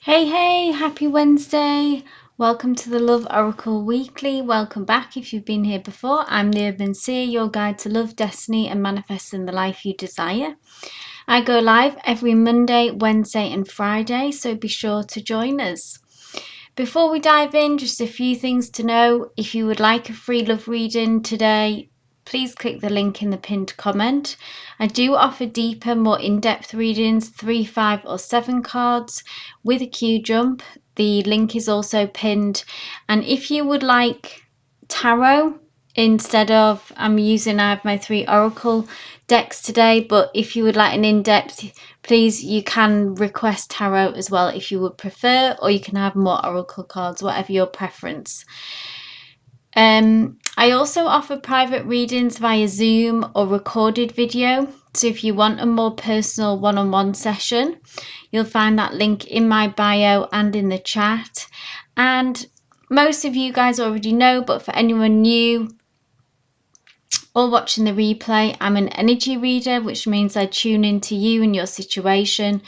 Hey, happy Wednesday. Welcome to the Love Oracle Weekly. Welcome back if you've been here before. I'm the Urban Seer, your guide to love, destiny and manifesting the life you desire. I go live every Monday, Wednesday and Friday, so be sure to join us. Before we dive in, just a few things to know. If you would like a free love reading today, please click the link in the pinned comment. I do offer deeper, more in-depth readings, 3, 5 or 7 cards with a Q jump. The link is also pinned. And if you would like tarot instead of, I have my 3 oracle decks today, but if you would like an in-depth, please, you can request tarot as well if you would prefer, or you can have more oracle cards, whatever your preference. I also offer private readings via Zoom or recorded video. So if you want a more personal one-on-one session, you'll find that link in my bio and in the chat. And most of you guys already know, but for anyone new or watching the replay, I'm an energy reader, which means I tune into you and your situation,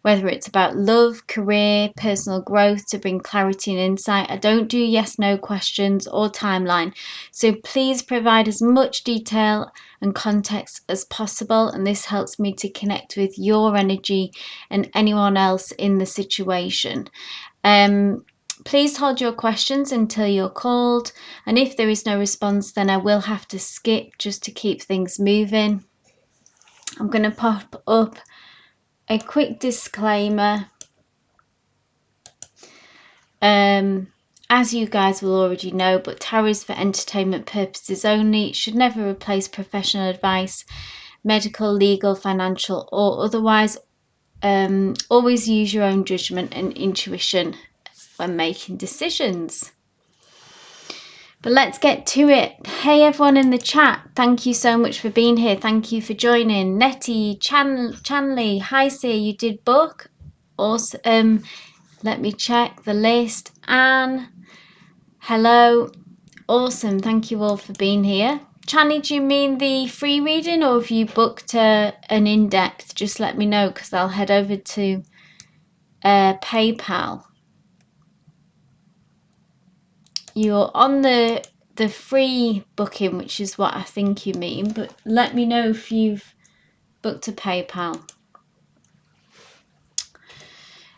whether it's about love, career, personal growth, to bring clarity and insight. I don't do yes, no questions or timeline. So please provide as much detail and context as possible. And this helps me to connect with your energy and anyone else in the situation. Please hold your questions until you're called, and if there is no response, then I will have to skip just to keep things moving. I'm going to pop up a quick disclaimer. As you guys will already know, but tarot is for entertainment purposes only. It should never replace professional advice, medical, legal, financial or otherwise. Always use your own judgment and intuition when making decisions. But let's get to it. Hey everyone in the chat, thank you so much for being here. Thank you for joining. Nettie, Chanley, hi Seer, you did book. Awesome. Let me check the list. Anne, hello. Awesome, thank you all for being here. Chanley, do you mean the free reading or have you booked an in-depth? Just let me know because I'll head over to PayPal. You're on the free booking, which is what I think you mean, but let me know if you've booked a PayPal.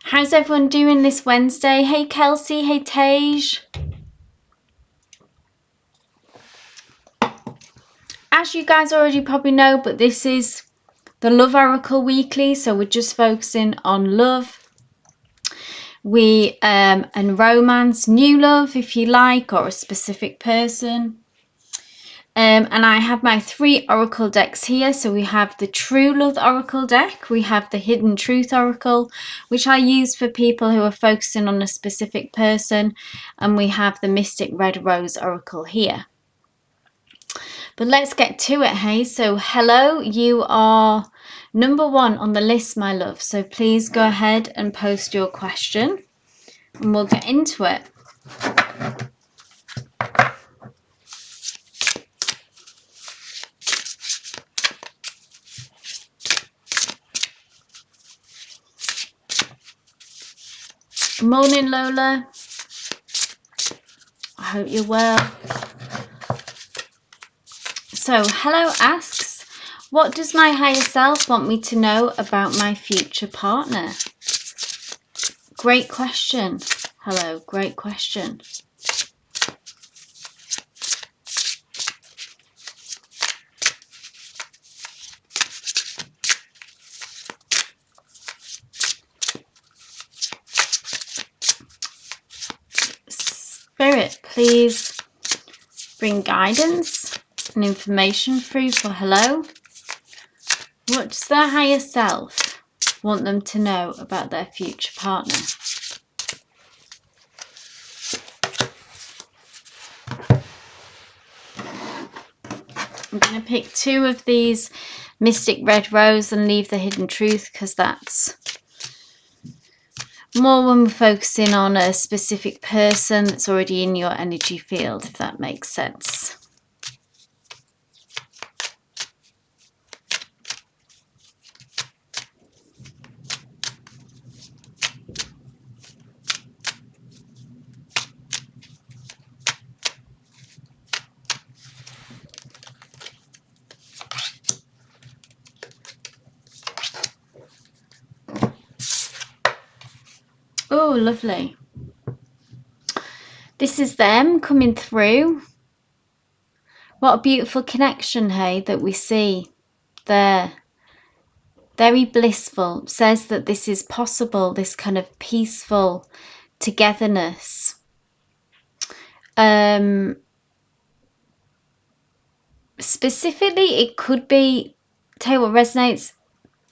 How's everyone doing this Wednesday? Hey Kelsey, hey Tej. As you guys already probably know, but this is the Love Oracle Weekly, so we're just focusing on love. And romance, new love if you like, or a specific person. And I have my 3 oracle decks here. So we have the True Love Oracle deck, we have the Hidden Truth Oracle, which I use for people who are focusing on a specific person, and we have the Mystic Red Rose Oracle here. But let's get to it, hey? So hello, you are number 1 on the list, my love. So please go ahead and post your question and we'll get into it. Morning, Lola. I hope you're well. So, hello asks, what does my higher self want me to know about my future partner? Great question. Hello, great question. Spirit, please bring guidance and information through for hello. What does their higher self want them to know about their future partner? I'm going to pick 2 of these Mystic Red Rose and leave the Hidden Truth, because that's more when we're focusing on a specific person that's already in your energy field, if that makes sense. Oh, lovely. This is them coming through. What a beautiful connection, hey, that we see there. Very blissful. Says that this is possible, this kind of peaceful togetherness. Specifically, it could be, tell you what resonates,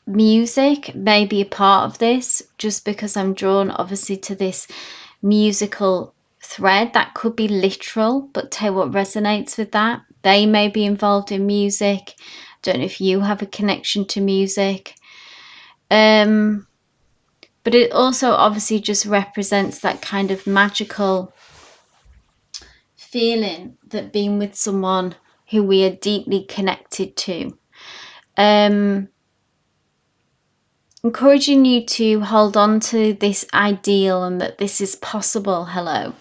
music may be a part of this, just because I'm drawn obviously to this musical thread. That could be literal, but tell you what resonates with that. They may be involved in music. Don't know if you have a connection to music. But it also obviously just represents that kind of magical feeling that being with someone who we are deeply connected to. Encouraging you to hold on to this ideal and that this is possible. Hello.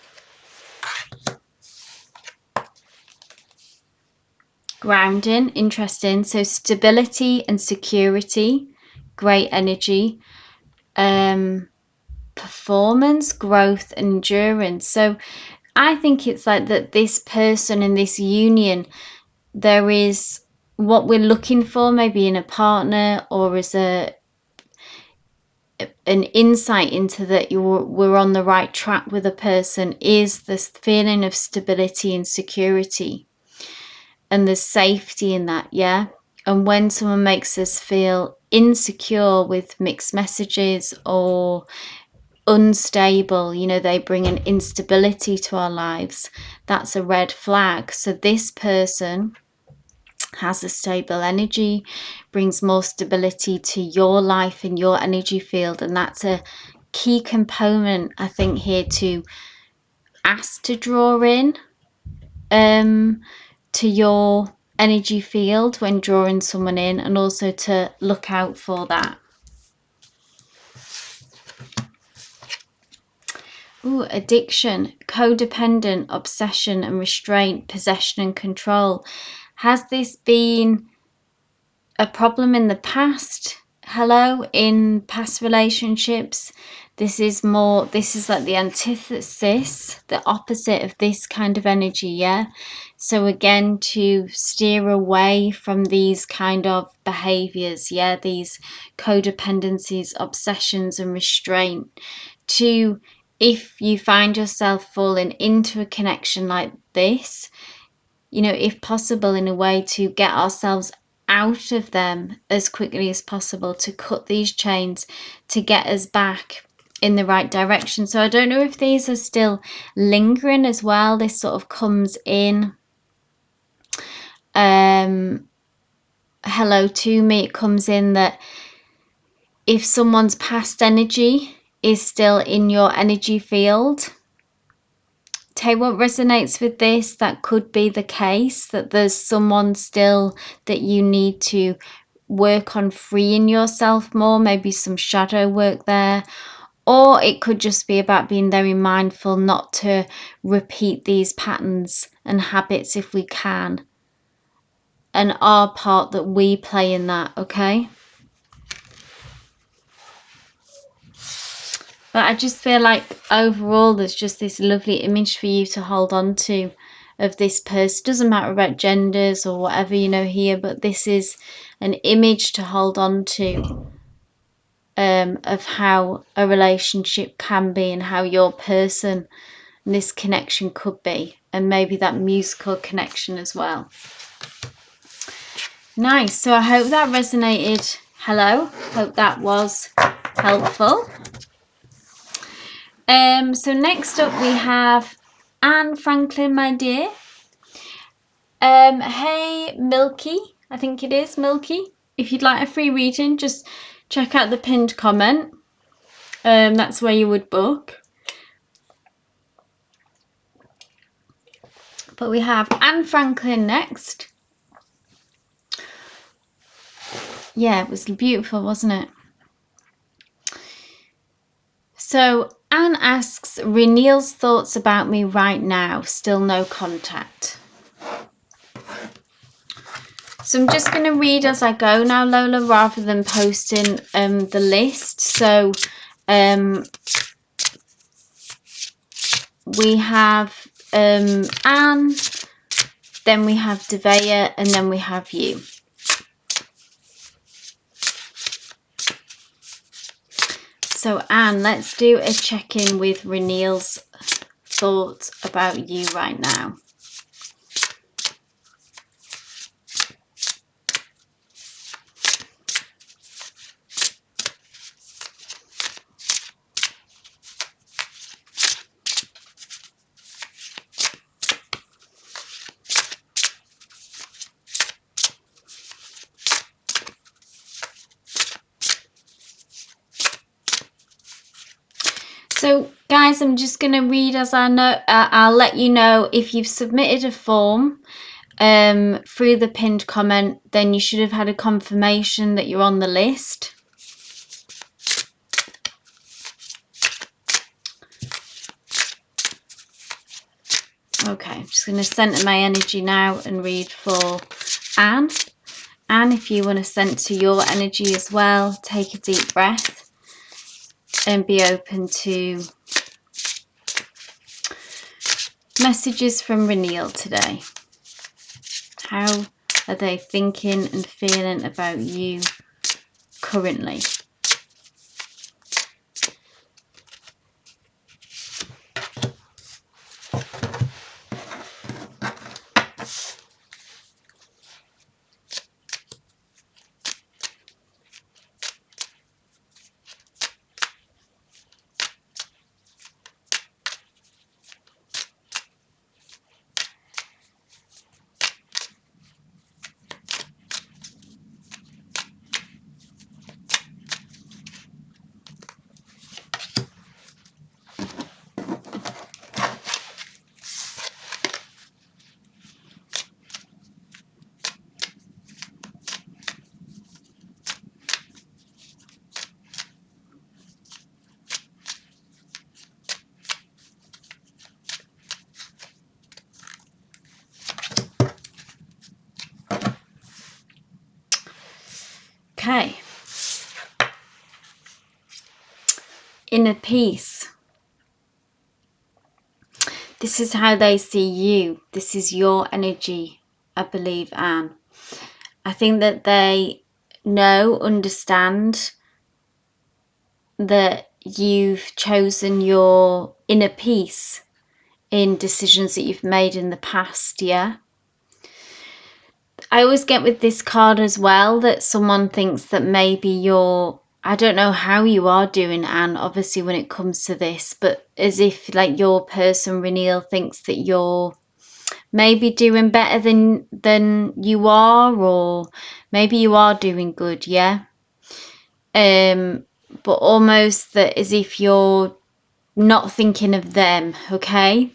Grounding, interesting. So stability and security, great energy. Performance, growth, and endurance. So I think it's like that this person in this union, there is what we're looking for, maybe in a partner or as an insight into that we're on the right track with a person, is this feeling of stability and security, and there's safety in that. Yeah. And when someone makes us feel insecure with mixed messages or unstable, you know, they bring an instability to our lives, that's a red flag. So this person has a stable energy, brings more stability to your life and your energy field, and that's a key component, I think, here to ask to draw in to your energy field when drawing someone in, and also to look out for that. Ooh, addiction, codependent, obsession and restraint, possession and control. Has this been a problem in the past? Hello, in past relationships? This is like the antithesis, the opposite of this kind of energy, yeah? So again, to steer away from these kind of behaviors, yeah? These codependencies, obsessions and restraint. To, if you find yourself falling into a connection like this, you know, if possible, in a way to get ourselves out of them as quickly as possible, to cut these chains, to get us back in the right direction. So I don't know if these are still lingering as well. This sort of comes in, hello to me, it comes in that if someone's past energy is still in your energy field, tell you what resonates with this, that could be the case, that there's someone still that you need to work on freeing yourself more, maybe some shadow work there. Or it could just be about being very mindful not to repeat these patterns and habits if we can, and our part that we play in that, okay? But I just feel like overall there's just this lovely image for you to hold on to of this person. Doesn't matter about genders or whatever, you know, here, but this is an image to hold on to of how a relationship can be and how your person and this connection could be, and maybe that musical connection as well. Nice. So I hope that resonated. Hello, hope that was helpful. So next up we have Anne Franklin, my dear. Hey Milky, I think it is Milky. If you'd like a free reading, just check out the pinned comment. That's where you would book. But we have Anne Franklin next. Yeah, it was beautiful, wasn't it? So Anne asks, Renil's thoughts about me right now, still no contact. So I'm just going to read as I go now, Lola, rather than posting the list. So we have Anne, then we have Devea, and then we have you. So Anne, let's do a check-in with Renil's thoughts about you right now. So guys, I'm just going to read as I know. I'll let you know if you've submitted a form through the pinned comment, then you should have had a confirmation that you're on the list. Okay, I'm just going to center my energy now and read for Anne. Anne, if you want to center your energy as well, take a deep breath and be open to messages from Renil today. How are they thinking and feeling about you currently? Okay. Inner peace. This is how they see you. This is your energy, I believe, Anne. I think that they understand that you've chosen your inner peace in decisions that you've made in the past, yeah? I always get with this card as well that someone thinks that maybe you're, I don't know how you are doing, Anne, obviously when it comes to this, but as if like your person, Renil, thinks that you're maybe doing better than you are, or maybe you are doing good, yeah? But almost that as if you're not thinking of them, okay?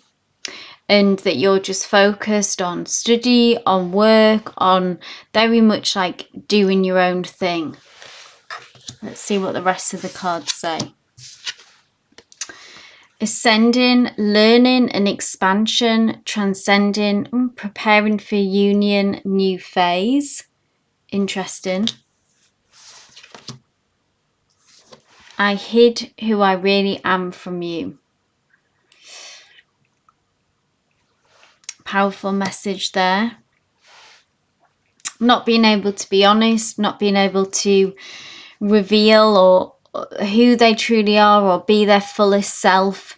And that you're just focused on study, on work, on very much like doing your own thing. Let's see what the rest of the cards say. Ascending, learning and expansion, transcending, preparing for union, new phase. Interesting. I hid who I really am from you. Powerful message there. Not being able to be honest, not being able to reveal or who they truly are or be their fullest self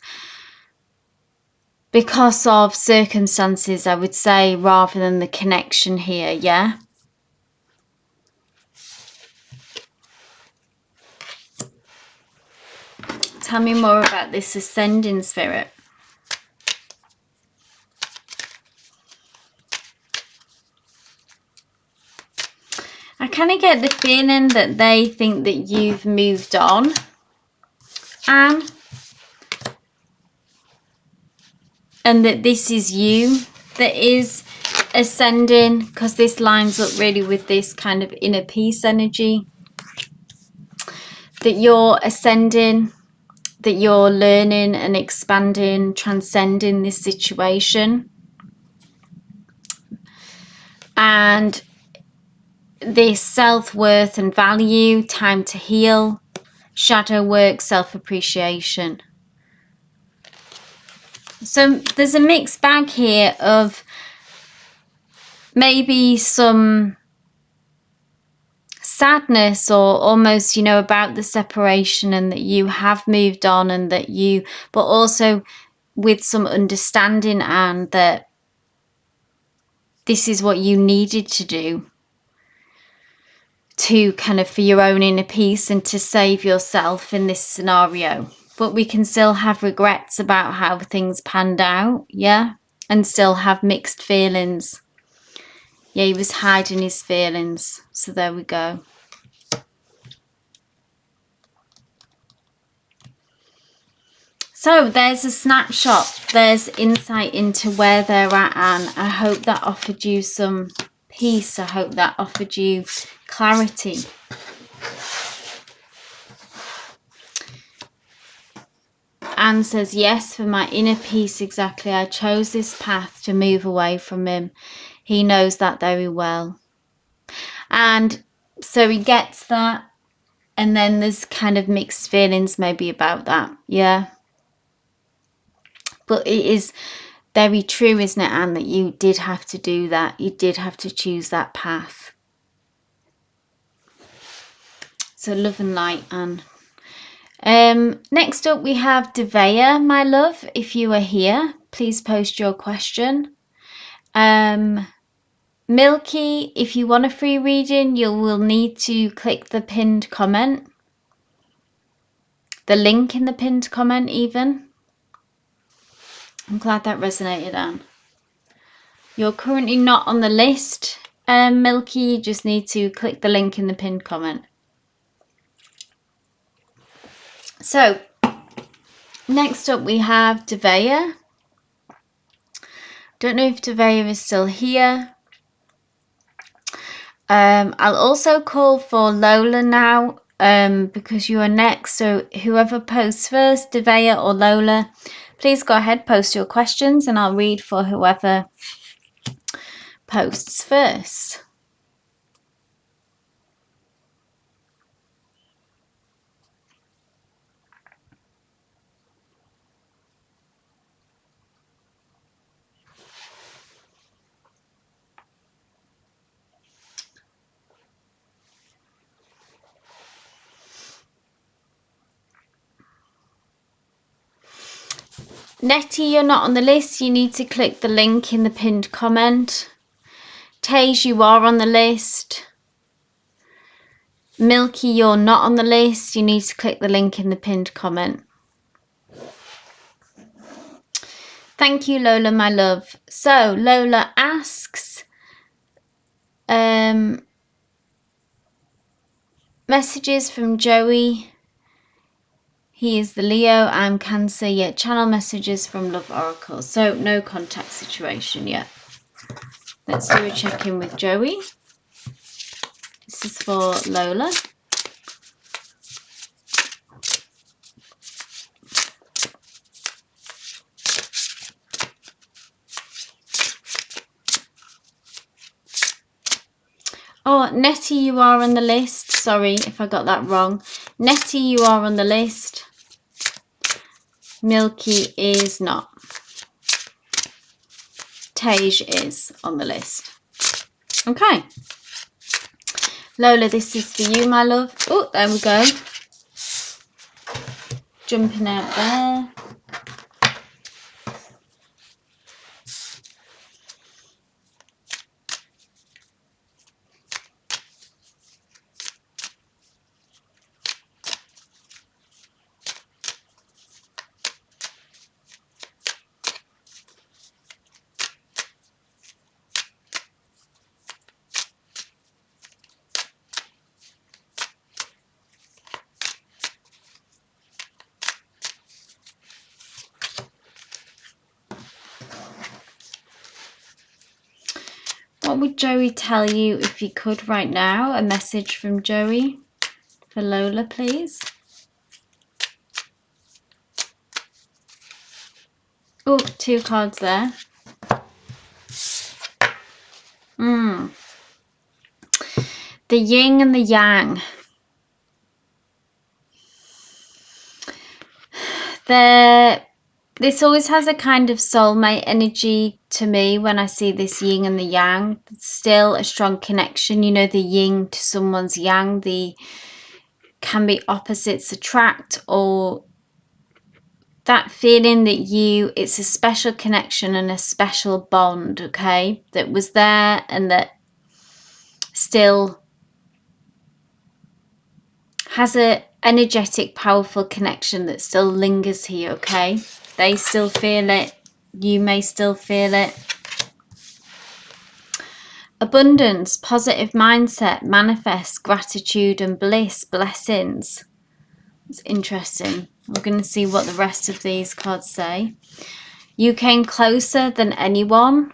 because of circumstances, I would say, rather than the connection here, yeah? Tell me more about this ascending spirit. kind of get the feeling that they think that you've moved on, Anne, and that this is you that is ascending, because this lines up really with this kind of inner peace energy, that you're ascending, that you're learning and expanding, transcending this situation. And this self-worth and value, time to heal, shadow work, self-appreciation. So there's a mixed bag here of maybe some sadness or almost, you know, about the separation, and that you have moved on, and that you, but also with some understanding, and that this is what you needed to do to kind of for your own inner peace and to save yourself in this scenario. But we can still have regrets about how things panned out, yeah, and still have mixed feelings. Yeah, he was hiding his feelings, so there we go. So there's a snapshot, there's insight into where they're at, and I hope that offered you some peace. I hope that offered you clarity. Anne says, yes, for my inner peace, exactly. I chose this path to move away from him. He knows that very well. And so he gets that. And then there's kind of mixed feelings maybe about that. Yeah. But it is very true, isn't it, Anne, that you did have to do that. You did have to choose that path. So love and light, Anne. Next up we have Devea, my love. If you are here, please post your question. Milky, if you want a free reading, you will need to click the pinned comment. The link in the pinned comment even. I'm glad that resonated, Anne. You're currently not on the list, Milky. You just need to click the link in the pinned comment. So, next up we have Devea. Don't know if Devea is still here. I'll also call for Lola now, because you are next. So whoever posts first, Devea or Lola, please go ahead, post your questions, and I'll read for whoever posts first. Nettie, you're not on the list. You need to click the link in the pinned comment. Tage, you are on the list. Milky, you're not on the list. You need to click the link in the pinned comment. Thank you, Lola, my love. So Lola asks, messages from Joey. He is the Leo, I'm Cancer, yet channel messages from Love Oracle. So no contact situation yet. Let's do a check-in with Joey. This is for Lola. Oh, Nettie, you are on the list. Sorry if I got that wrong. Nettie, you are on the list. Milky is not. Tage is on the list. Okay. Lola, this is for you, my love. Oh, there we go. Jumping out there. what would Joey tell you if you could right now? A message from Joey for Lola, please. Oh, 2 cards there. The yin and the yang. This always has a kind of soulmate energy to me when I see this yin and the yang. It's still a strong connection. You know, the yin to someone's yang. Can be opposites attract, or that feeling that it's a special connection and a special bond, okay, that was there and that still has a energetic, powerful connection that still lingers here, okay? They still feel it. You may still feel it. Abundance, positive mindset, manifest, gratitude and bliss, blessings. It's interesting. We're going to see what the rest of these cards say. You came closer than anyone.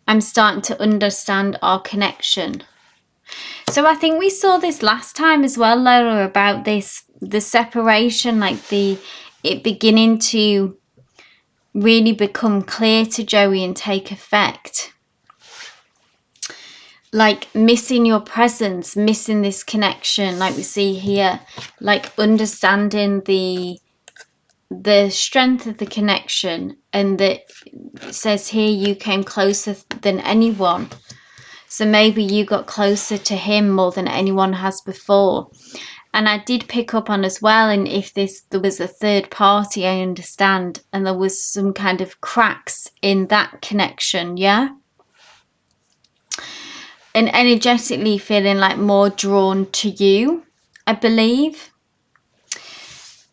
I'm starting to understand our connection. So I think we saw this last time as well, Lola, about this, the separation, like it beginning to really become clear to Joey and take effect. Like missing your presence, missing this connection, like we see here, like understanding the strength of the connection, and that it says here you came closer than anyone. So maybe you got closer to him more than anyone has before. And I did pick up on as well, and if there was a third party, I understand, and there was some kind of cracks in that connection, yeah? And energetically feeling like more drawn to you, I believe.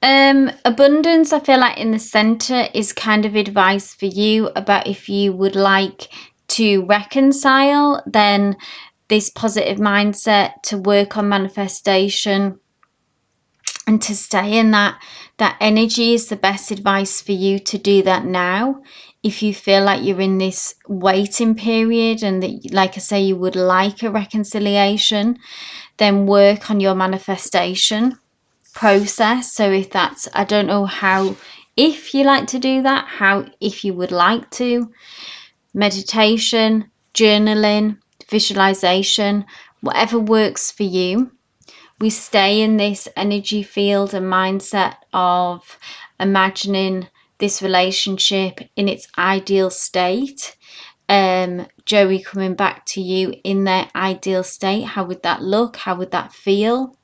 Abundance, I feel like in the center is kind of advice for you about if you would like to reconcile, then this positive mindset to work on manifestation and to stay in that energy is the best advice for you to do that now. If you feel like you're in this waiting period and that, like I say, you would like a reconciliation, then work on your manifestation process. So if that's, I don't know how, if you like to do that, if you would like to, meditation, journaling, visualization, whatever works for you. We stay in this energy field and mindset of imagining this relationship in its ideal state. Joey coming back to you in their ideal state. How would that look? How would that feel?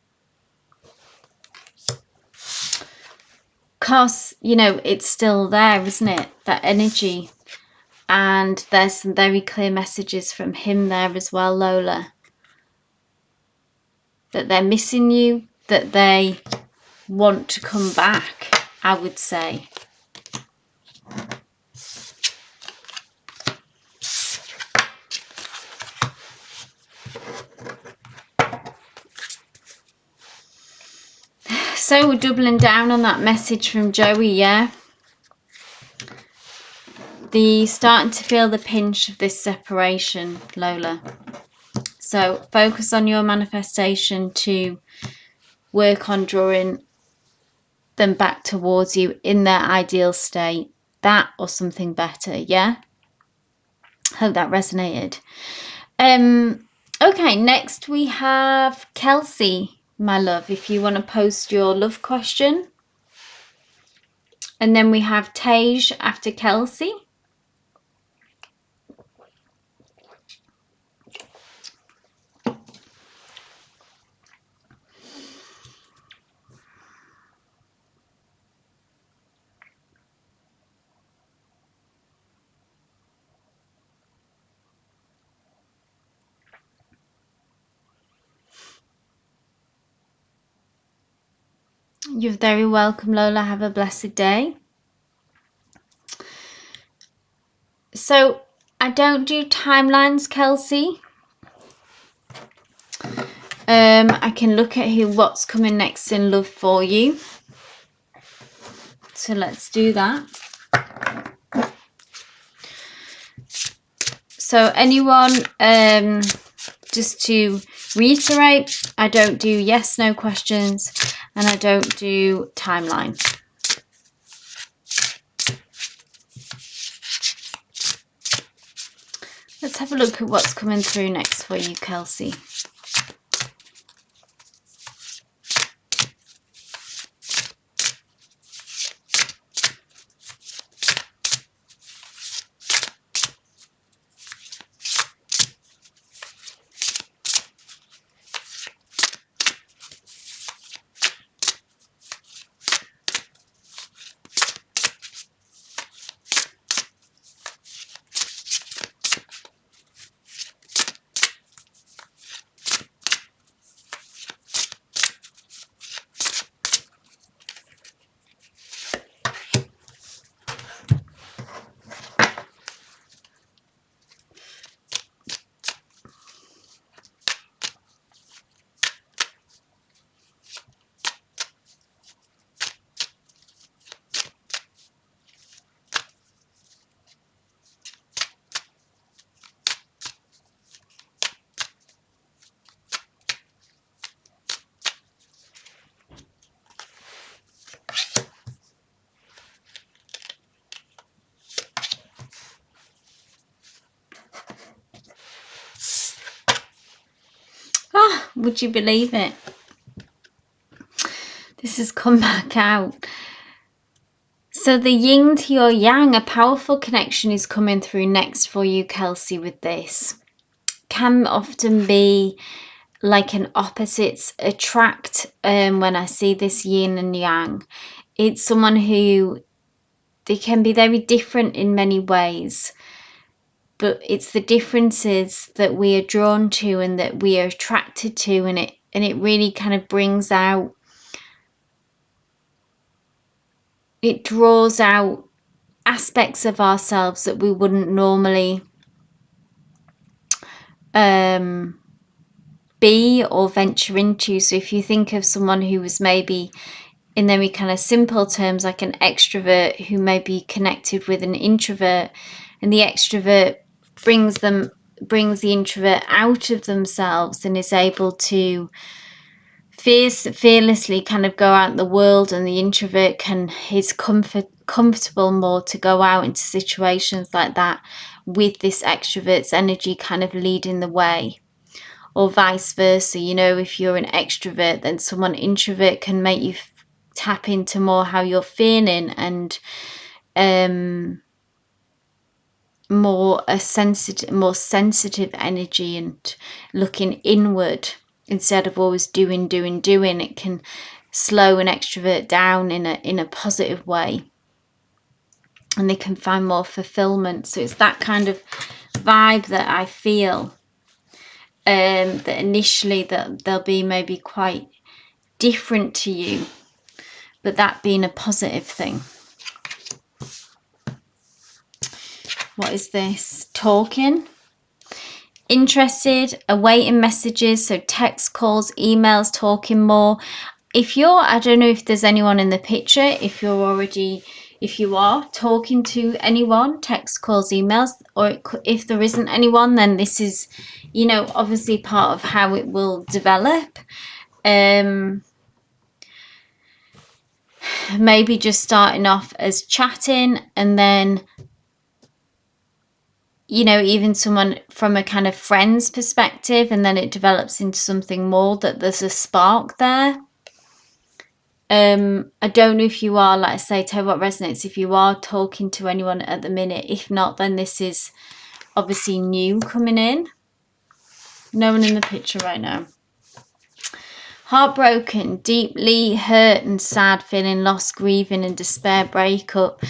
Because, you know, it's still there, isn't it? That energy. And there's some very clear messages from him there as well, Lola. That they're missing you, that they want to come back, I would say. So we're doubling down on that message from Joey, yeah? Starting to feel the pinch of this separation, Lola. So focus on your manifestation to work on drawing them back towards you in their ideal state. That or something better, yeah? Hope that resonated. Okay, next we have Kelsey, my love, if you want to post your love question. And then we have Tej after Kelsey. You're very welcome, Lola. Have a blessed day. So I don't do timelines, Kelsey. I can look at what's coming next in love for you. So let's do that. So anyone, just to reiterate, I don't do yes, no questions, and I don't do timeline. Let's have a look at what's coming through next for you, Kelsey. Ah, would you believe it? This has come back out. So the yin to your yang, a powerful connection is coming through next for you, Kelsey, with this. Can often be like an opposites attract when I see this yin and yang. It's someone who, they can be very different in many ways, but it's the differences that we are drawn to and that we are attracted to, and it really kind of brings out, it draws out aspects of ourselves that we wouldn't normally be or venture into. So if you think of someone who was maybe, in very kind of simple terms, like an extrovert who may be connected with an introvert, and the extrovert brings the introvert out of themselves and is able to fearlessly kind of go out in the world, and the introvert is comfortable more to go out into situations like that with this extrovert's energy kind of leading the way, or vice versa. You know, if you're an extrovert, then someone introvert can make you tap into more how you're feeling, and more sensitive energy and looking inward instead of always doing. It can slow an extrovert down in a positive way, and they can find more fulfillment. So it's that kind of vibe that I feel, that initially that they'll be maybe quite different to you, but that being a positive thing. What is this? Talking. Interested, awaiting messages, so text, calls, emails, talking more. If you're, I don't know if there's anyone in the picture, if you are talking to anyone, text, calls, emails, or if there isn't anyone, then this is, you know, obviously part of how it will develop. Maybe just starting off as chatting, and then, you know, even someone from a kind of friend's perspective, and then it develops into something more, that there's a spark there. I don't know if you are, like I say, tell what resonates, if you are talking to anyone at the minute. If not, then this is obviously new coming in. No one in the picture right now. Heartbroken, deeply hurt and sad, feeling lost, grieving and despair, breakup.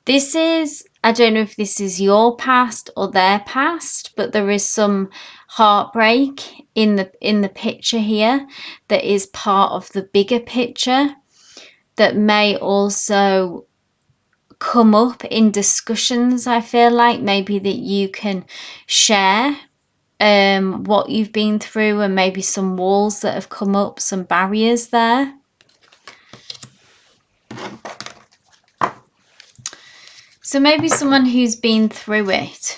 This is, I don't know if this is your past or their past, but there is some heartbreak in the picture here that is part of the bigger picture, that may also come up in discussions. I feel like maybe that you can share what you've been through, and maybe some walls that have come up, some barriers there. So maybe someone who's been through it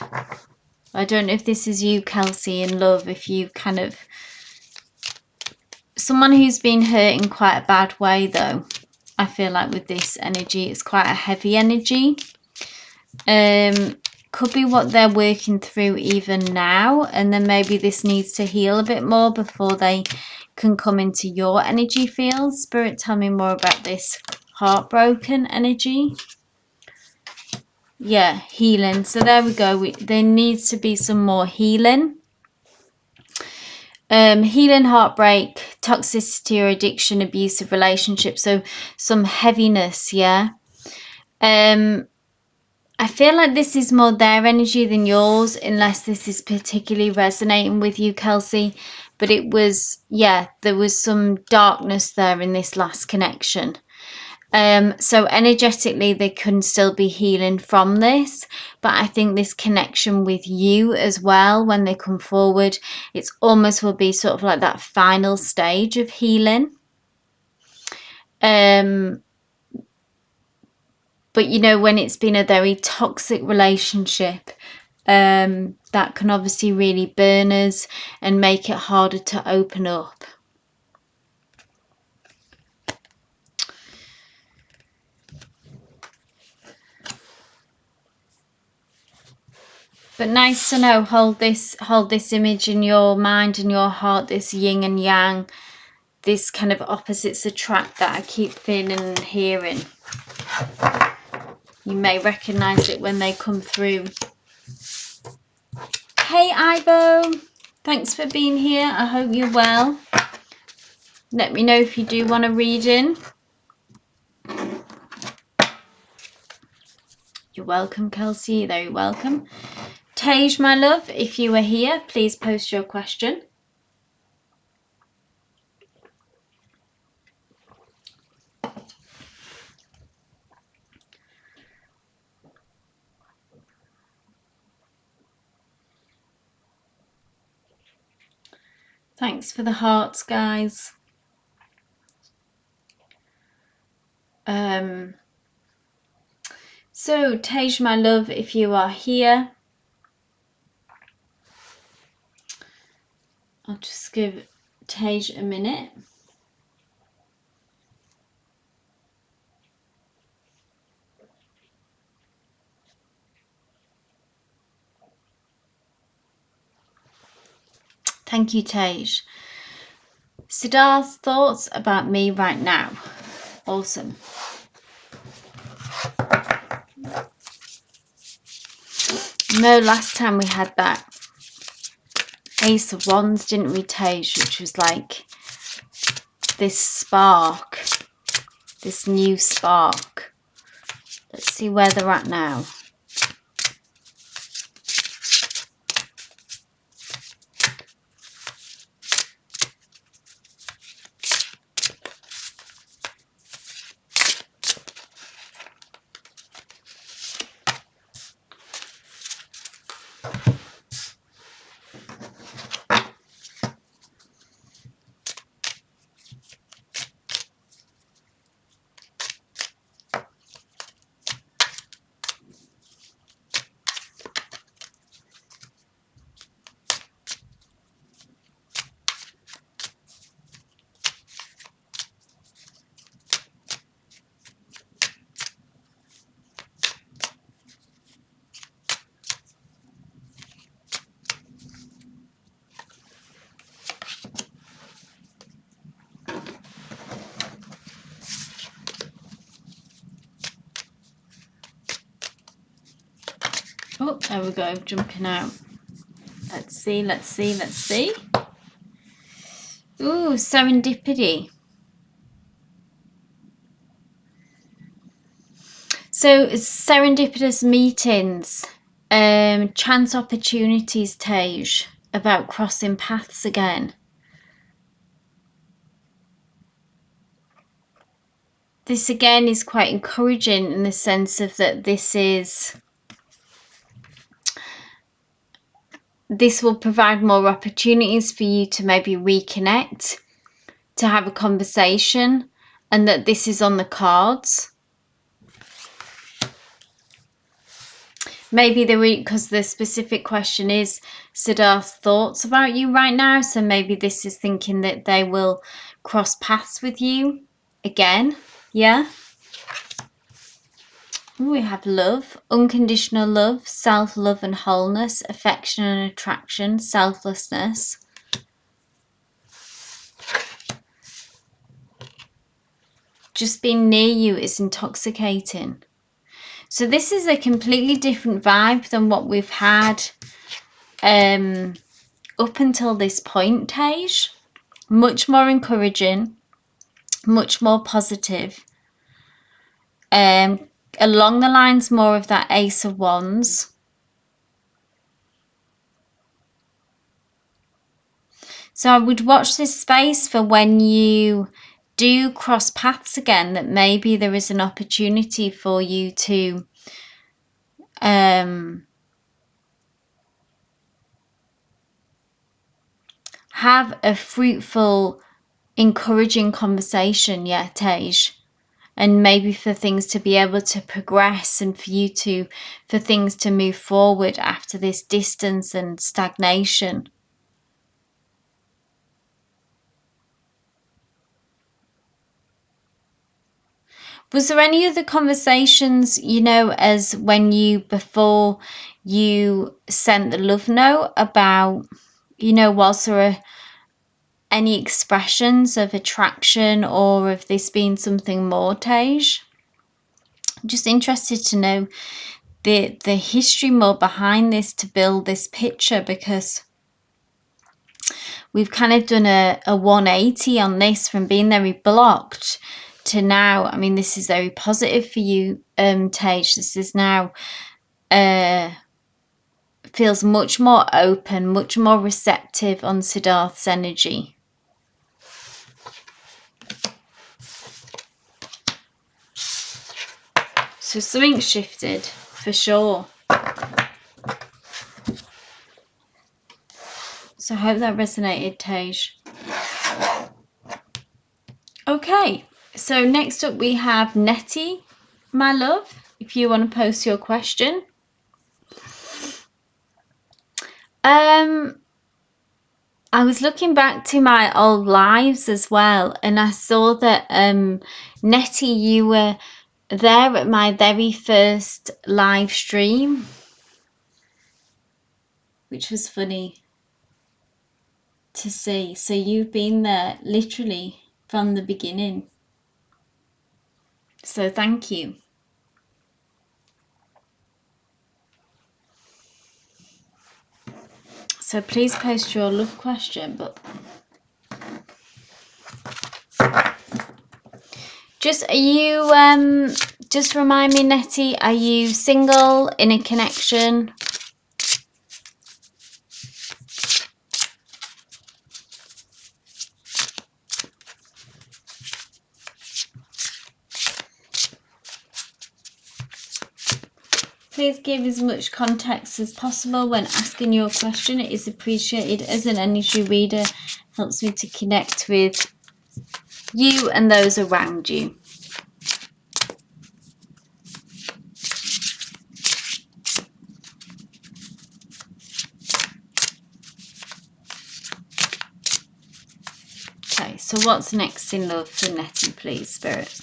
I don't know if this is you, Kelsey, in love, if you kind of... Someone who's been hurt in quite a bad way, though. I feel like with this energy, it's quite a heavy energy. Could be what they're working through even now, and then maybe this needs to heal a bit more before they can come into your energy field. Spirit, tell me more about this heartbroken energy. Yeah, healing. So there we go. There needs to be some more healing. Healing heartbreak, toxicity or addiction, abusive relationships. So some heaviness, yeah. I feel like this is more their energy than yours, unless this is particularly resonating with you, Kelsey. But it was, yeah, there was some darkness there in this last connection. So energetically, they can still be healing from this. But I think this connection with you as well, when they come forward, it's almost will be sort of like that final stage of healing. But, you know, when it's been a very toxic relationship, that can obviously really burn us and make it harder to open up. But nice to know, hold this image in your mind and your heart, this yin and yang, this kind of opposites attract that I keep feeling and hearing. You may recognize it when they come through. Hey Ivo, thanks for being here. I hope you're well. Let me know if you do want a reading. You're welcome, Kelsey. You're very welcome. Tej, my love, if you are here, please post your question. Thanks for the hearts, guys. So, Tej, my love, if you are here, I'll just give Tej a minute. Thank you, Tej. Siddharth's thoughts about me right now. Awesome. No, last time we had that Ace of Wands, didn't we, Tej? Which was like this spark, this new spark. Let's see where they're at now. Oh, there we go, jumping out. Let's see, let's see, let's see. Ooh, serendipity. So, serendipitous meetings, chance opportunities, Tej, about crossing paths again. This again is quite encouraging in the sense of that this will provide more opportunities for you to maybe reconnect, to have a conversation, and that this is on the cards. maybe because the specific question is Siddharth's thoughts about you right now. So maybe this is thinking that they will cross paths with you again. Yeah. We have love, unconditional love, self-love and wholeness, affection and attraction, selflessness. Just being near you is intoxicating. So this is a completely different vibe than what we've had up until this point, Tej. Much more encouraging, much more positive. Along the lines more of that Ace of Wands. So I would watch this space for when you do cross paths again, that maybe there is an opportunity for you to have a fruitful, encouraging conversation, yeah, Tej. And maybe for things to be able to progress and for things to move forward after this distance and stagnation. Was there any other conversations, as before you sent the love note about, was there any expressions of attraction or of this being something more, Tej? I'm just interested to know the history more behind this to build this picture, because we've kind of done a 180 on this from being very blocked to now. I mean, this is very positive for you, Tej. This is now feels much more open, much more receptive on Siddharth's energy. So something's shifted for sure. So I hope that resonated, Tej. Okay, so next up we have Nettie, my love, if you want to post your question. I was looking back to my old lives as well, and I saw that Nettie, you were there at my very first live stream, which was funny to see. So you've been there literally from the beginning. So thank you. So please post your love question, but just just remind me, Nettie, are you single, in a connection? Please give as much context as possible when asking your question. It is appreciated as an energy reader. Helps me to connect with you and those around you. Okay, so what's next in love for Nettie, please, Spirit?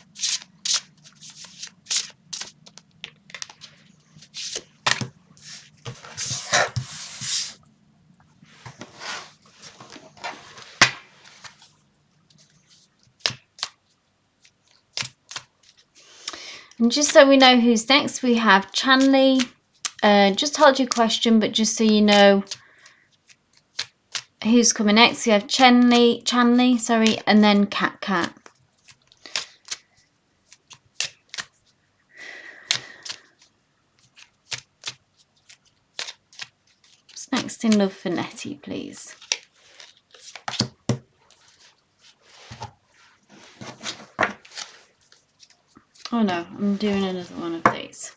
And just so we know who's next, we have Chanley. Just hold your question, but just so you know who's coming next, we have Chanley, sorry, and then Cat. What's next in love for Nettie, please? Oh no, I'm doing another one of these.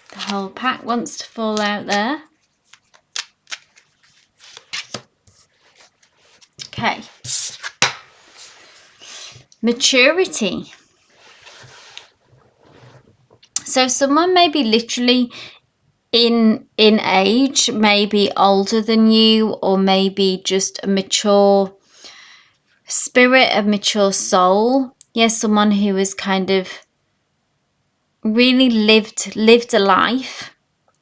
The whole pack wants to fall out there. Okay. Maturity. So someone may be literally in age, maybe older than you, or maybe just a mature spirit, a mature soul. Yes, someone who has kind of really lived a life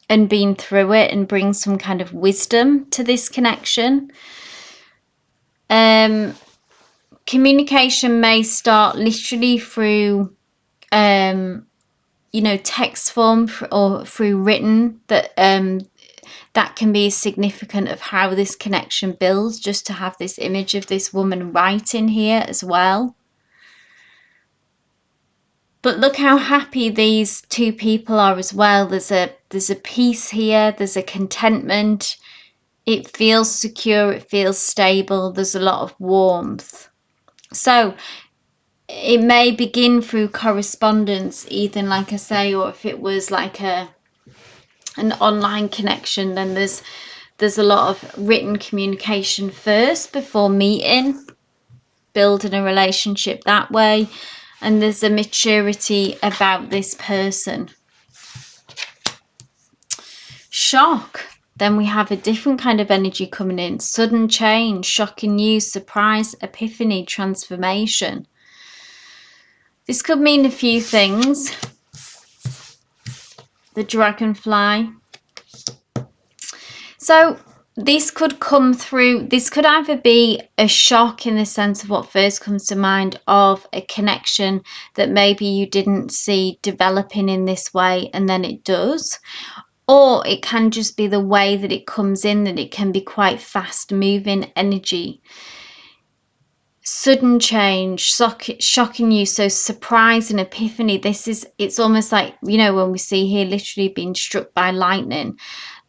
and been through it and brings some kind of wisdom to this connection. Communication may start literally through text form or through written, that can be significant of how this connection builds, just to have this image of this woman writing here as well. But look how happy these two people are as well. There's a peace here, there's a contentment. It feels secure, it feels stable, there's a lot of warmth. So it may begin through correspondence, either, like I say, or if it was like an online connection, then there's a lot of written communication first before meeting, building a relationship that way. And there's a maturity about this person. Shock. Then we have a different kind of energy coming in. Sudden change, shocking news, surprise, epiphany, transformation. This could mean a few things. The dragonfly. So this could come through, this could either be a shock in the sense of what first comes to mind, of a connection that maybe you didn't see developing in this way and then it does. Or it can just be the way that it comes in, that it can be quite fast moving energy. Sudden change, shocking you, so surprise and epiphany. It's almost like, when we see here literally being struck by lightning,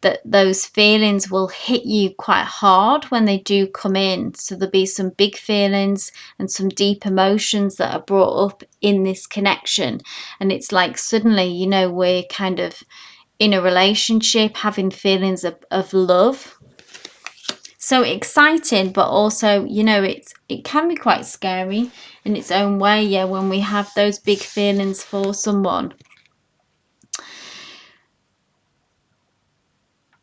that those feelings will hit you quite hard when they do come in. So there'll be some big feelings and some deep emotions that are brought up in this connection. And it's like suddenly, we're kind of in a relationship, having feelings of love. So exciting, but also, it can be quite scary in its own way, yeah, when we have those big feelings for someone.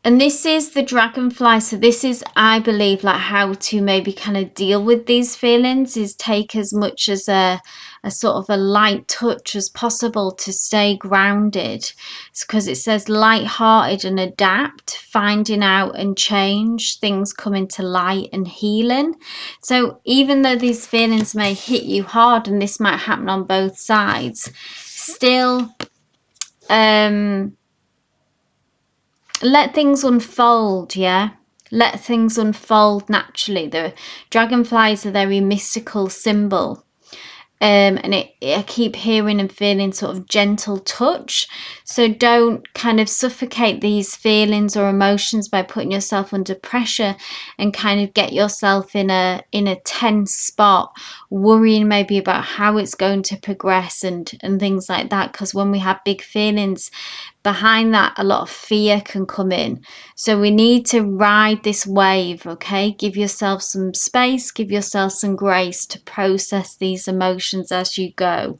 And this is the dragonfly. So this is, I believe, like how to maybe kind of deal with these feelings, is take as much as a sort of a light touch as possible to stay grounded. It's because it says light-hearted and adapt, finding out and change, things coming to light and healing. So even though these feelings may hit you hard, and this might happen on both sides, still let things unfold, yeah? Let things unfold naturally. The dragonfly is a very mystical symbol. And I keep hearing and feeling sort of gentle touch. So don't kind of suffocate these feelings or emotions by putting yourself under pressure and kind of get yourself in a tense spot, worrying maybe about how it's going to progress and things like that. Because when we have big feelings behind that, a lot of fear can come in. So we need to ride this wave, okay? Give yourself some space, give yourself some grace to process these emotions as you go.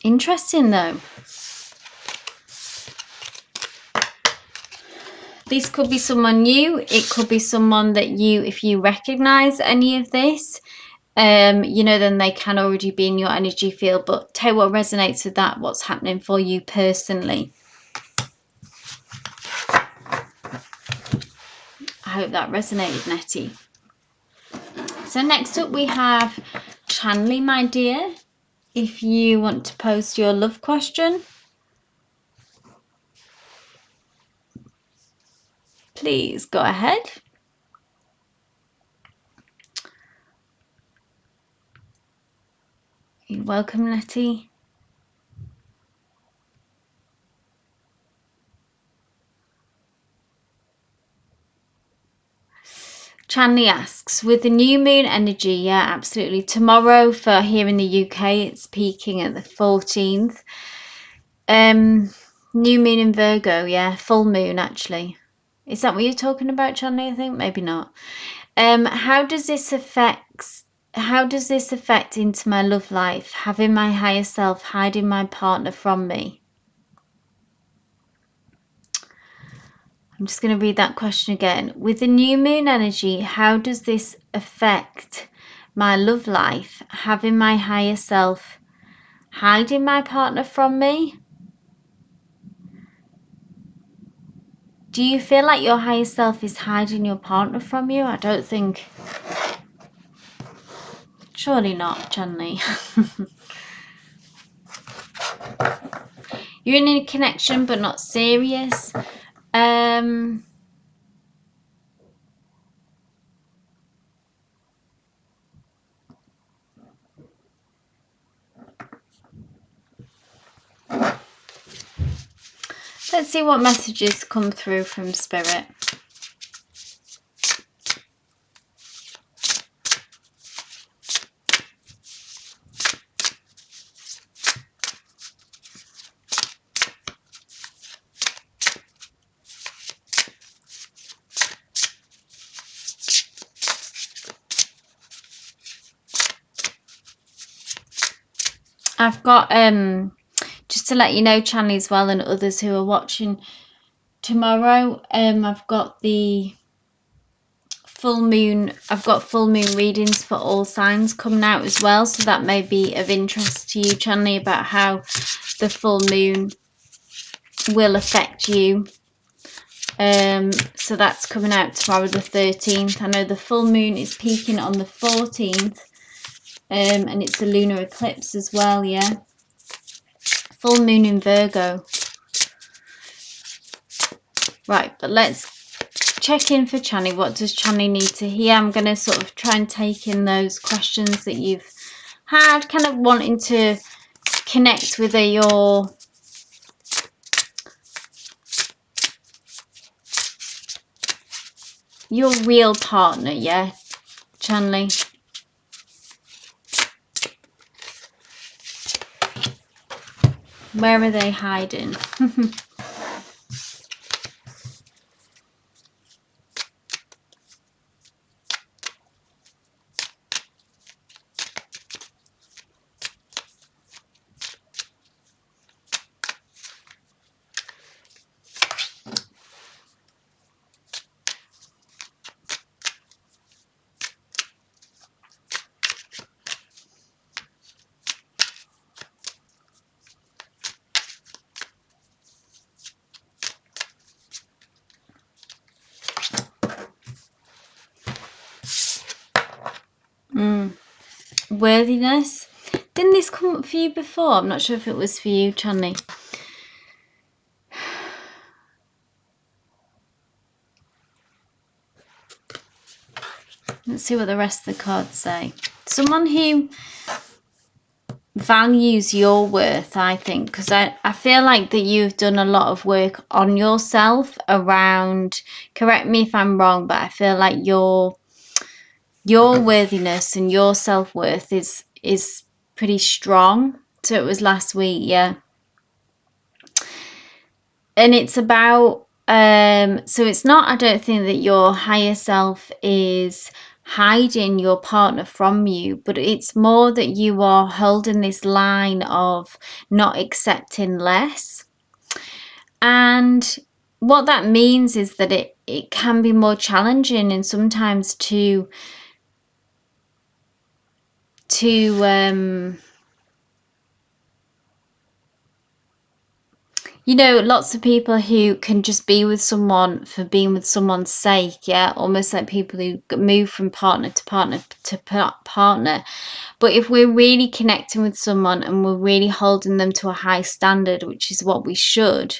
Interesting though. This could be someone new. It could be someone that if you recognize any of this, then they can already be in your energy field. But tell what resonates with that, what's happening for you personally. I hope that resonated, Nettie. So next up we have Chanley, my dear. If you want to post your love question, please go ahead. You're welcome, Nettie. Chanley asks, with the new moon energy, yeah, absolutely. Tomorrow for here in the UK, it's peaking at the 14th. New moon in Virgo, yeah, full moon actually. Is that what you're talking about, Chanley? I think maybe not. How does this affect how does this affect into my love life, having my higher self hiding my partner from me? I'm just going to read that question again. With the new moon energy, how does this affect my love life, having my higher self hiding my partner from me? Do you feel like your higher self is hiding your partner from you? I don't think. Surely not, Chanley. You're in a connection but not serious. Let's see what messages come through from Spirit. I've got, just to let you know, Chanley, as well, and others who are watching, tomorrow, I've got the full moon. I've got full moon readings for all signs coming out as well, so that may be of interest to you, Chanley, about how the full moon will affect you. So that's coming out tomorrow, the 13th. I know the full moon is peaking on the 14th, and it's a lunar eclipse as well. Yeah, full moon in Virgo. Right, but let's check in for Channy. What does Channy need to hear? I'm going to sort of try and take in those questions that you've had, kind of wanting to connect with your real partner, yeah, Chanley. Where are they hiding? Worthiness. Didn't this come up for you before? I'm not sure if it was for you, Chanley. Let's see what the rest of the cards say. Someone who values your worth, I think, because I feel like that you've done a lot of work on yourself around, correct me if I'm wrong, but I feel like your worthiness and your self-worth is pretty strong. So it was last week, yeah. And it's about so it's not, I don't think that your higher self is hiding your partner from you, but it's more that you are holding this line of not accepting less. And what that means is that it can be more challenging, and sometimes to you know, lots of people who can just be with someone for being with someone's sake, yeah, almost like people who move from partner to partner to partner. But if we're really connecting with someone and we're really holding them to a high standard, which is what we should,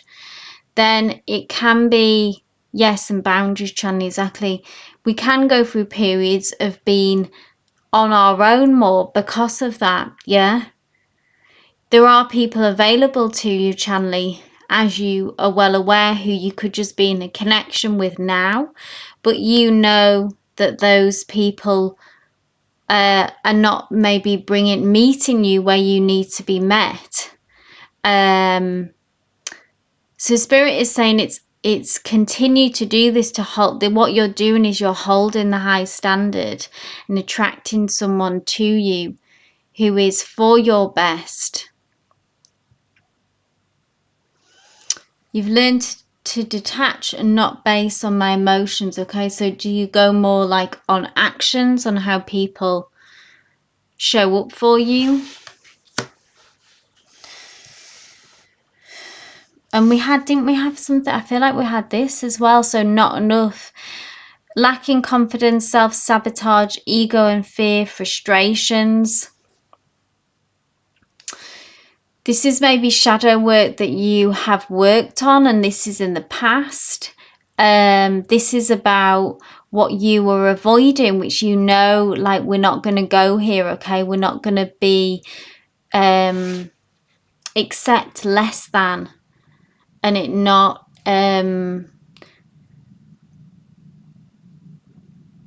then it can be, yes, and boundaries, Chanley, exactly. We can go through periods of being on our own more because of that, yeah. There are people available to you, Chanley, as you are well aware, who you could just be in a connection with now, but you know that those people are not maybe meeting you where you need to be met. So Spirit is saying it's continue to do this to hold. What you're doing is you're holding the high standard and attracting someone to you who is for your best. You've learned to detach and not base on my emotions. Okay, so do you go more like on actions, on how people show up for you? And didn't we have something? I feel like we had this as well. So not enough, lacking confidence, self-sabotage, ego and fear, frustrations. This is maybe shadow work that you have worked on, and this is in the past. This is about what you were avoiding, which you know, like, we're not going to go here, okay? We're not going to be accept less than, and it not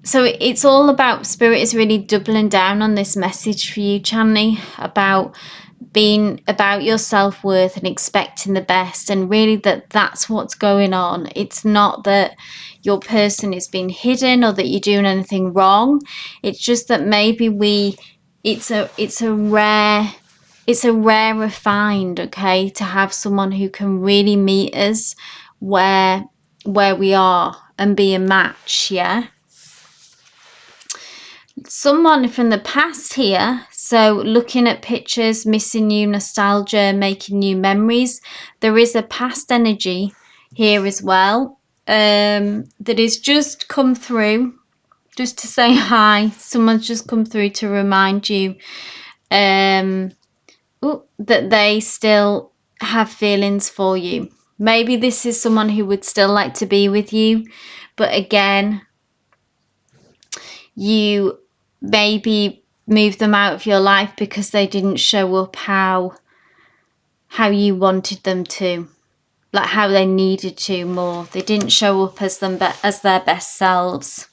so it's all about, Spirit is really doubling down on this message for you, Chanley, about being about your self-worth and expecting the best, and really that's what's going on. It's not that your person is being hidden or that you're doing anything wrong. It's just that maybe it's a rarer find, okay, to have someone who can really meet us where we are and be a match. Yeah, someone from the past here. So looking at pictures, missing you, nostalgia, making new memories. There is a past energy here as well that has just come through, just to say hi. Someone's just come through to remind you that they still have feelings for you. Maybe this is someone who would still like to be with you, but again, you maybe move them out of your life because they didn't show up how you wanted them to, like how they needed to more. They didn't show up as their best selves.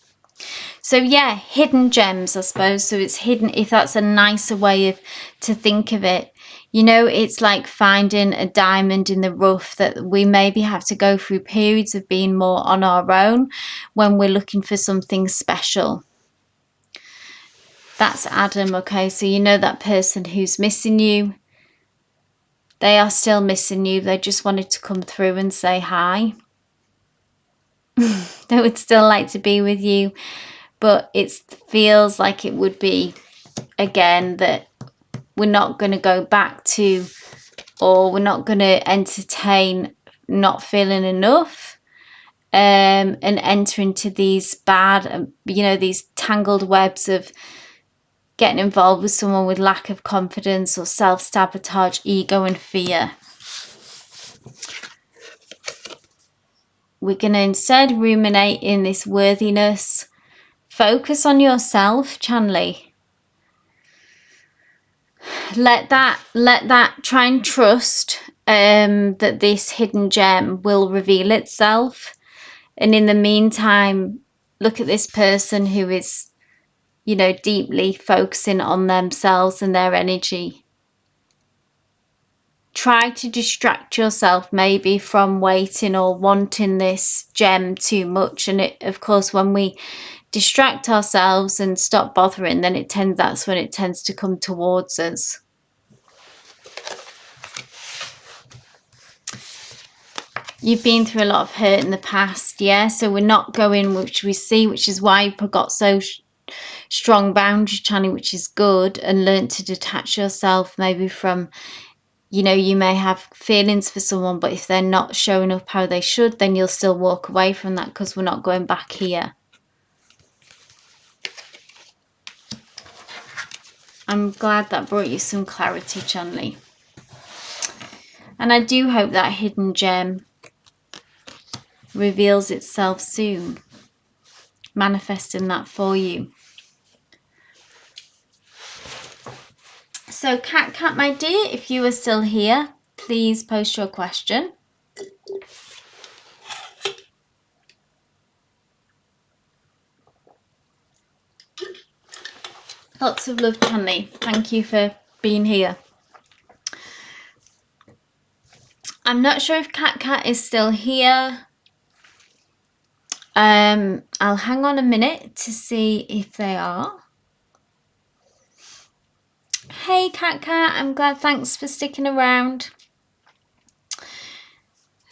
So yeah, hidden gems, I suppose. So it's hidden, if that's a nicer way to think of it. You know, it's like finding a diamond in the rough, that we maybe have to go through periods of being more on our own when we're looking for something special. That's Adam, okay? So you know that person who's missing you. They are still missing you. They just wanted to come through and say hi. They would still like to be with you, but it feels like it would be, again, that we're not going to go back to, or we're not going to entertain not feeling enough and enter into these bad, these tangled webs of getting involved with someone with lack of confidence or self-sabotage, ego and fear. We're going to instead ruminate in this worthiness. Focus on yourself, Chanley. Let that try and trust that this hidden gem will reveal itself. And in the meantime, look at this person who is, deeply focusing on themselves and their energy. Try to distract yourself maybe from waiting or wanting this gem too much. And of course, when we distract ourselves and stop bothering, then that's when it tends to come towards us. You've been through a lot of hurt in the past, yeah? So we're not going, which we see, which is why you've got so strong boundaries, Channy, which is good, and learn to detach yourself maybe from, you may have feelings for someone, but if they're not showing up how they should, then you'll still walk away from that because we're not going back here. I'm glad that brought you some clarity, Chanley. And I do hope that hidden gem reveals itself soon, manifesting that for you. So Cat, my dear, if you are still here, please post your question. Lots of love, Chanley. Thank you for being here. I'm not sure if Cat is still here. I'll hang on a minute to see if they are. Hey Cat, I'm glad, thanks for sticking around.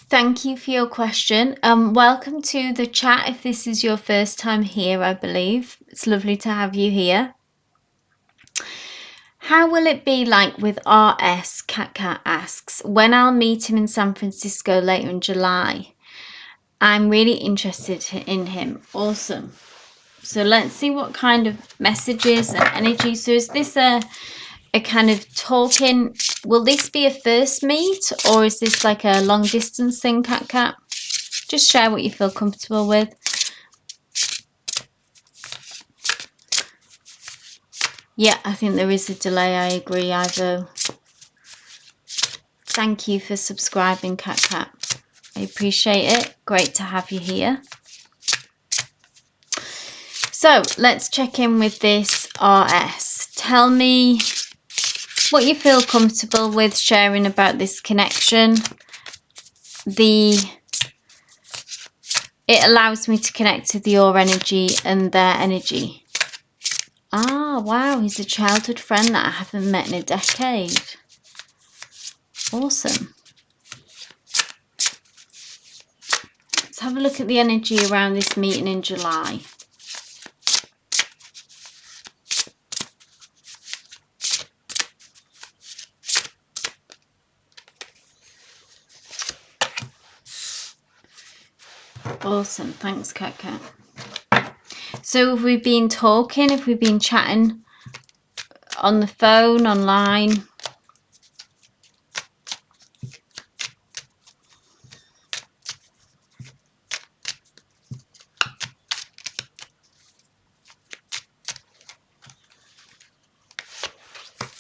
Thank you for your question. Welcome to the chat if this is your first time here, I believe. It's lovely to have you here. How will it be like with RS, Cat asks, when I'll meet him in San Francisco later in July? I'm really interested in him. Awesome. So let's see what kind of messages and energy. So is this a kind of talking? Will this be a first meet or is this like a long distance thing, Cat? Just share what you feel comfortable with. Yeah, I think there is a delay. I agree, Ivo. Thank you for subscribing, Cat. I appreciate it. Great to have you here. So let's check in with this RS. Tell me what you feel comfortable with sharing about this connection. It allows me to connect to your energy and their energy. Ah, wow, he's a childhood friend that I haven't met in a decade. Awesome. Let's have a look at the energy around this meeting in July. Awesome, thanks Cat. So have we been talking, have we been chatting on the phone, online?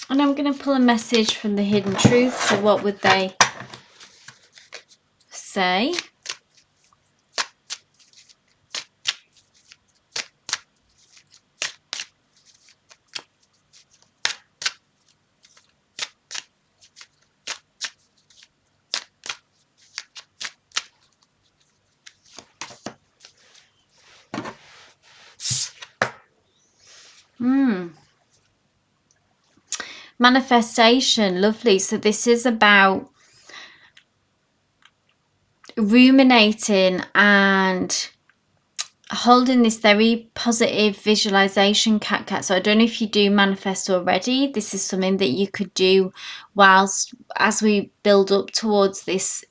And I'm going to pull a message from the hidden truth. So what would they say? Manifestation, lovely. So this is about ruminating and holding this very positive visualization, Cat. So I don't know if you do manifest already. This is something that you could do whilst as we build up towards this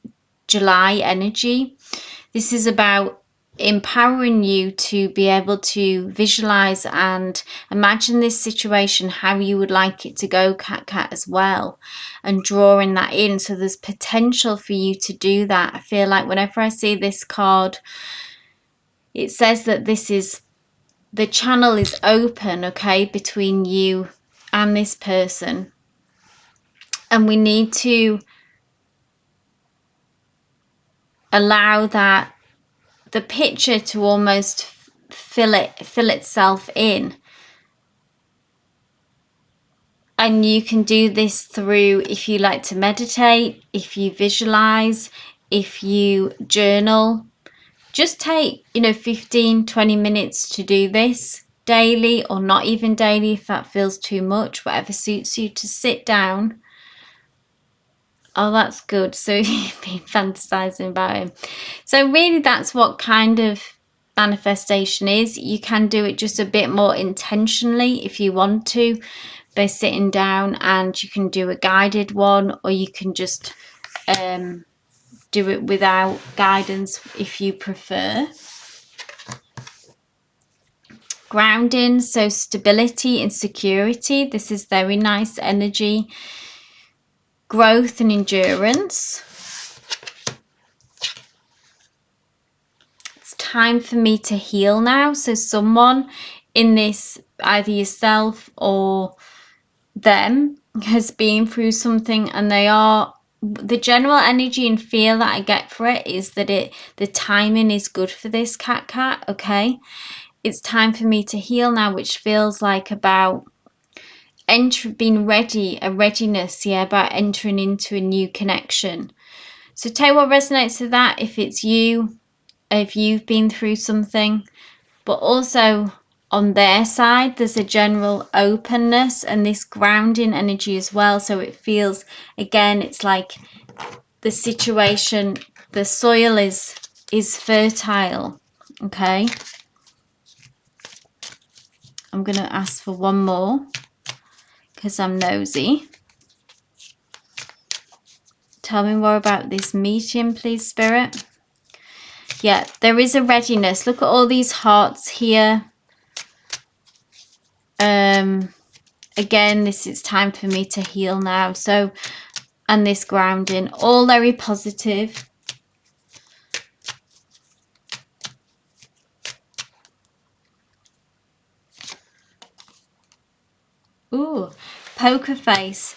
July energy. This is about empowering you to be able to visualize and imagine this situation how you would like it to go, Cat, as well, and drawing that in. So there's potential for you to do that. I feel like whenever I see this card, it says that this is the channel is open, okay, between you and this person, and we need to allow that the picture to almost fill itself in. And you can do this through, if you like to meditate, if you visualize, if you journal. Just take 15-20 minutes to do this daily, or not even daily if that feels too much, whatever suits you, to sit down. Oh, that's good. So you've been fantasizing about him. So really that's what kind of manifestation is. You can do it just a bit more intentionally if you want to, by sitting down, and you can do a guided one, or you can just do it without guidance if you prefer. Grounding, so stability and security. This is very nice energy. Growth and endurance. It's time for me to heal now. So someone in this, either yourself or them, has been through something, and the general energy and feel that I get for it is that the timing is good for this, Cat. Okay, it's time for me to heal now, which feels like about being ready, a readiness, about entering into a new connection. So tell what resonates with that. If it's you, if you've been through something, but also on their side there's a general openness and this grounding energy as well. So it feels, again, it's like the situation, the soil is fertile. Okay, I'm gonna ask for one more because I'm nosy. Tell me more about this meeting, please, Spirit. Yeah, there is a readiness. Look at all these hearts here. Again, this is time for me to heal now. So, and this grounding, all very positive. Ooh, poker face.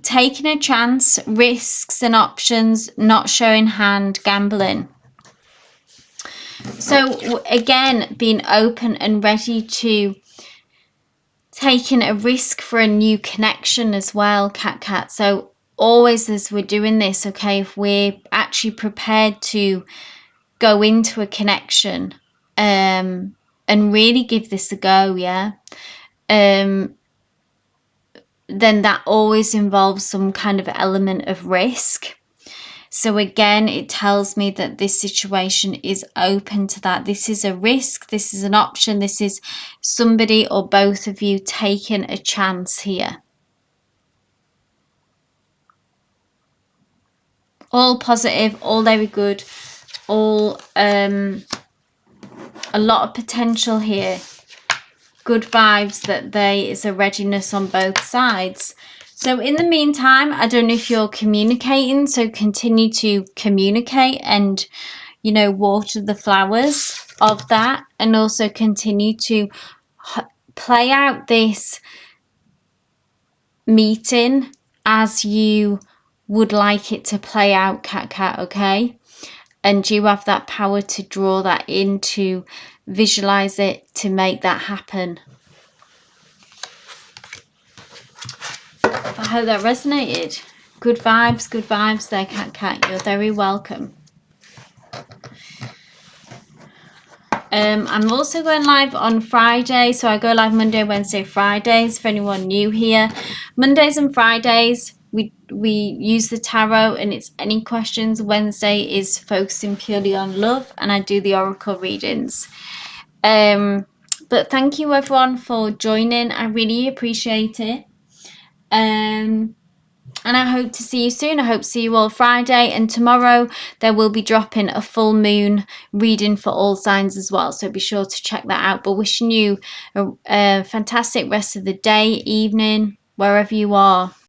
Taking a chance, risks and options, not showing hand, gambling. So again, being open and ready to taking a risk for a new connection as well, cat. So always as we're doing this, okay, if we're actually prepared to go into a connection and really give this a go, yeah, then that always involves some kind of element of risk. So again, it tells me that this situation is open to that. This is a risk, this is an option, this is somebody or both of you taking a chance here. All positive, all very good, all a lot of potential here. Good vibes that there is a readiness on both sides. So in the meantime, I don't know if you're communicating, so continue to communicate and, you know, water the flowers of that, and also continue to play out this meeting as you would like it to play out, cat, okay? And you have that power to draw that in, to visualize it, to make that happen. I hope that resonated. Good vibes there, cat. You're very welcome. I'm also going live on Friday, so I go live Monday, Wednesday, Fridays. For anyone new here, Mondays and Fridays we use the tarot, and it's any questions. Wednesday is focusing purely on love, and I do the oracle readings. But thank you everyone for joining. I really appreciate it. And I hope to see you soon. I hope to see you all Friday, and tomorrow there will be dropping a full moon reading for all signs as well, so be sure to check that out. But wishing you a fantastic rest of the day, evening, wherever you are.